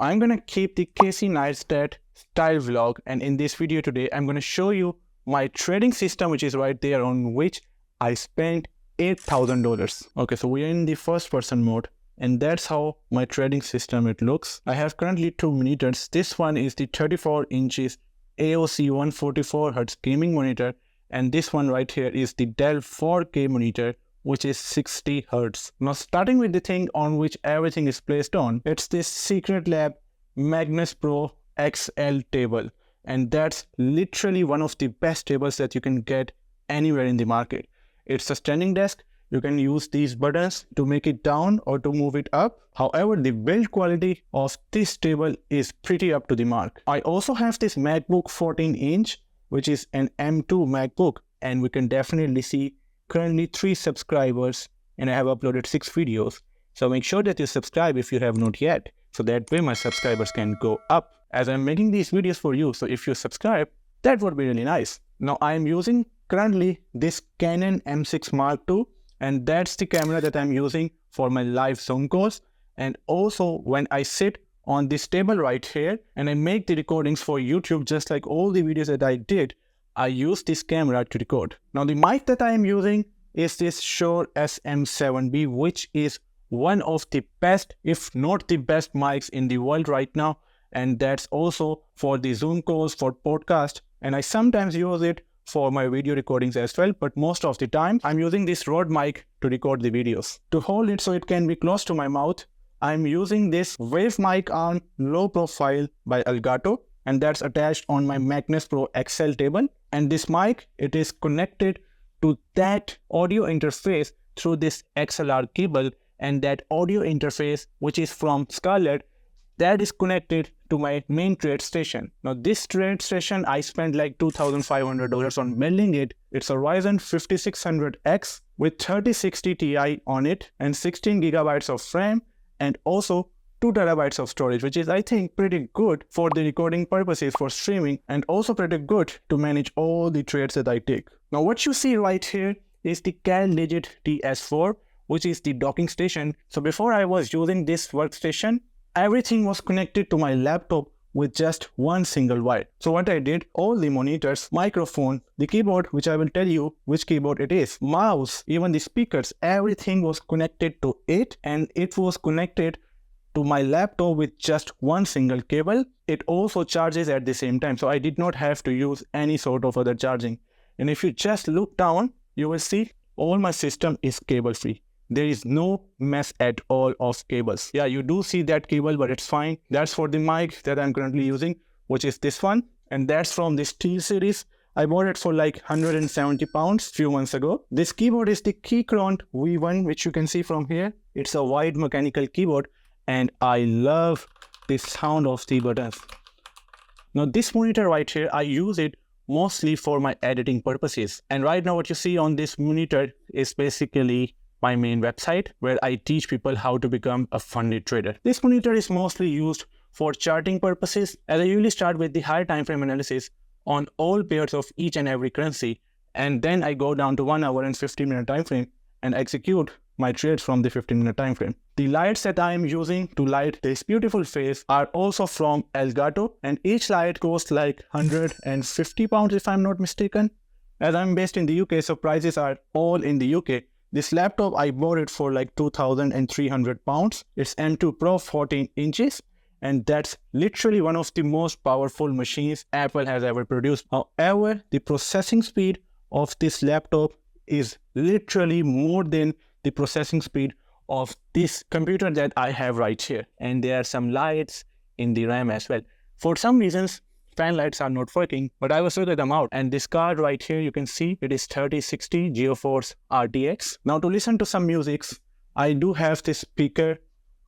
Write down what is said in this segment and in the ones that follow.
I'm gonna keep the Casey Neistat style vlog, and in this video today, I'm gonna show you my trading system, which is right there, on which I spent $8,000. Okay, so we are in the first person mode, and that's how my trading system it looks. I have currently two monitors. This one is the 34 inches AOC 144Hz gaming monitor, and this one right here is the Dell 4K monitor, which is 60 Hz. Now starting with the thing on which everything is placed on, it's this Secretlab Magnus Pro XL table, and that's literally one of the best tables that you can get anywhere in the market. It's a standing desk. You can use these buttons to make it down or to move it up. However, the build quality of this table is pretty up to the mark. I also have this MacBook 14 inch, which is an M2 MacBook, and we can definitely see currently 3 subscribers, and I have uploaded 6 videos. So make sure that you subscribe if you have not yet, so that way my subscribers can go up as I'm making these videos for you. So if you subscribe, that would be really nice. Now I am using currently this Canon M6 Mark II, and that's the camera that I'm using for my live Zoom calls. And also when I sit on this table right here and I make the recordings for YouTube, just like all the videos that I did, I use this camera to record. Now the mic that I am using is this Shure SM7B, which is one of the best, if not the best mics in the world right now. And that's also for the Zoom calls, for podcast. And I sometimes use it for my video recordings as well. But most of the time, I'm using this Rode mic to record the videos. To hold it so it can be close to my mouth, I'm using this Wave Mic Arm Low Profile by Elgato, and that's attached on my Magnus Pro XL table. And this mic, it is connected to that audio interface through this XLR cable, and that audio interface, which is from Scarlett, that is connected to my main trade station. Now this trade station, I spent like $2,500 on building it. It's a Ryzen 5600X with 3060 Ti on it and 16 gigabytes of RAM and also 2 terabytes of storage, which is I think pretty good for the recording purposes for streaming, and also pretty good to manage all the trades that I take. Now what you see right here is the CalDigit TS4, which is the docking station. So before I was using this workstation, everything was connected to my laptop with just one single wire. So what I did, all the monitors, microphone, the keyboard, which I will tell you which keyboard it is, mouse, even the speakers, everything was connected to it, and it was connected to my laptop with just one single cable. It also charges at the same time, so I did not have to use any sort of other charging. And if you just look down, you will see all my system is cable free. There is no mess at all of cables. Yeah, you do see that cable, but it's fine. That's for the mic that I'm currently using, which is this one. And that's from the Steel series. I bought it for like 170 pounds a few months ago. This keyboard is the Keychron V1, which you can see from here. It's a wide mechanical keyboard, and I love the sound of the buttons. Now this monitor right here, I use it mostly for my editing purposes. And right now what you see on this monitor is basically my main website, where I teach people how to become a funded trader. This monitor is mostly used for charting purposes, as I usually start with the higher time frame analysis on all pairs of each and every currency, and then I go down to 1 hour and 15-minute time frame and execute my trades from the 15-minute time frame. The lights that I am using to light this beautiful face are also from Elgato, and each light costs like 150 pounds if I'm not mistaken. As I'm based in the UK, so prices are all in the UK. This laptop, I bought it for like 2,300 pounds. It's M2 Pro 14 inches, and that's literally one of the most powerful machines Apple has ever produced. However, the processing speed of this laptop is literally more than the processing speed of this computer that I have right here. And there are some lights in the RAM as well. For some reasons, fan lights are not working, but I will sorted them out. And this card right here, you can see it is 3060 GeoForce RTX. Now to listen to some musics, I do have this speaker,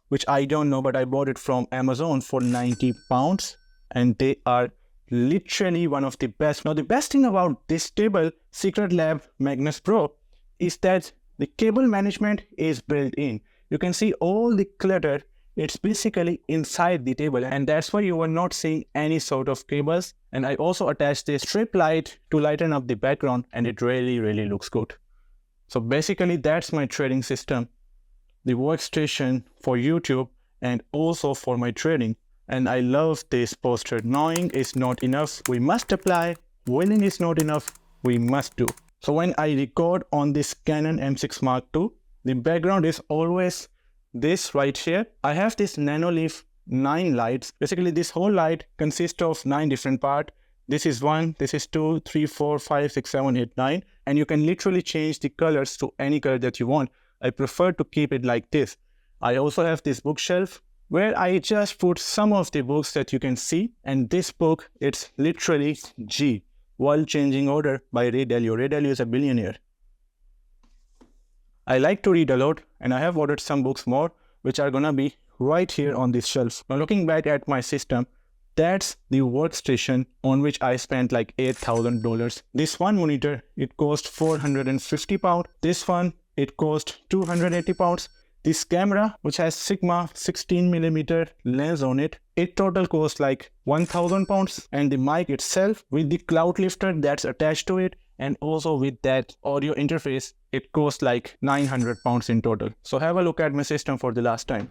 which I don't know, but I bought it from Amazon for 90 pounds. And they are literally one of the best. Now the best thing about this table, Secretlab Magnus Pro, is that the cable management is built in. You can see all the clutter. It's basically inside the table, and that's why you are not seeing any sort of cables. And I also attached this strip light to lighten up the background, and it really looks good. So basically that's my trading system, the workstation for YouTube and also for my trading. And I love this poster. Knowing is not enough, we must apply. Willing is not enough, we must do. So when I record on this Canon M6 Mark II, the background is always this right here. I have this Nanoleaf 9 lights. Basically, this whole light consists of 9 different parts. This is 1, this is 2, 3, 4, 5, 6, 7, 8, 9. And you can literally change the colors to any color that you want. I prefer to keep it like this. I also have this bookshelf where I just put some of the books that you can see. And this book, it's literally G, World Changing Order by Ray Dalio. Ray Dalio is a billionaire. I like to read a lot, and I have ordered some books more, which are gonna be right here on this shelf. Now looking back at my system, that's the workstation on which I spent like $8,000. This one monitor, it cost £450. This one, it cost £280. This camera, which has Sigma 16mm lens on it, it total cost like £1,000. And the mic itself with the cloud lifter that's attached to it, and also with that audio interface, it costs like £900 in total. So have a look at my system for the last time.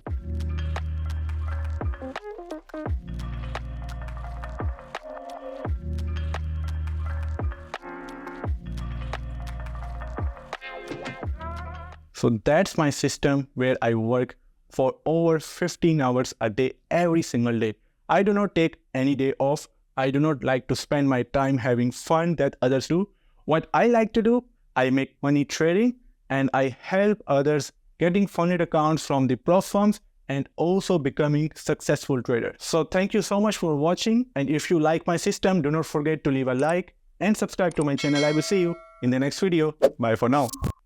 So that's my system where I work for over 15 hours a day, every single day. I do not take any day off. I do not like to spend my time having fun that others do. What I like to do, I make money trading and I help others getting funded accounts from the prop firms and also becoming successful traders. So thank you so much for watching. And if you like my system, do not forget to leave a like and subscribe to my channel. I will see you in the next video. Bye for now.